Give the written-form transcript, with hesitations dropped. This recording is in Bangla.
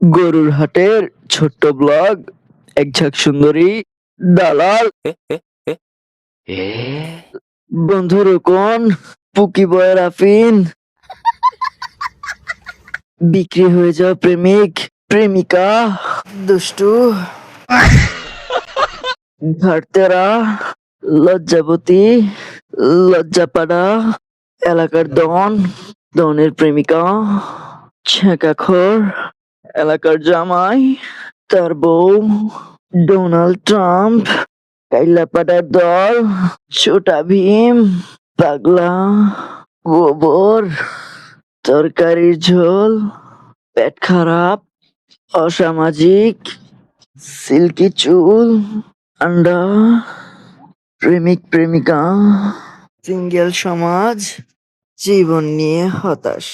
গরুর হাটের ছোট্ট ব্লগ, এক ঝাঁক সুন্দরী, দালাল, বন্ধু রোকন, পুকি বয়ের আফিন, বিক্রি হয়ে যাওয়া প্রেমিক, প্রেমিকা, দুষ্টু, ঘাটতেরা, লজ্জাবতী, লজ্জাপাড়া, এলাকার ডন, ডনের প্রেমিকা, ছেঁকাখোর, এলাকার জামাই, তার বউ, ডোনাল্ড ট্রাম্প, কাইল্লাপাড়ার দল, ছোটা ভীম, পাগলা, গোবর, তরকারির ঝোল, পেট খারাপ, অসামাজিক, সিল্কি চুল, আন্ডা, প্রেমিক প্রেমিকা, সিঙ্গেল সমাজ, জীবন নিয়ে হতাশ।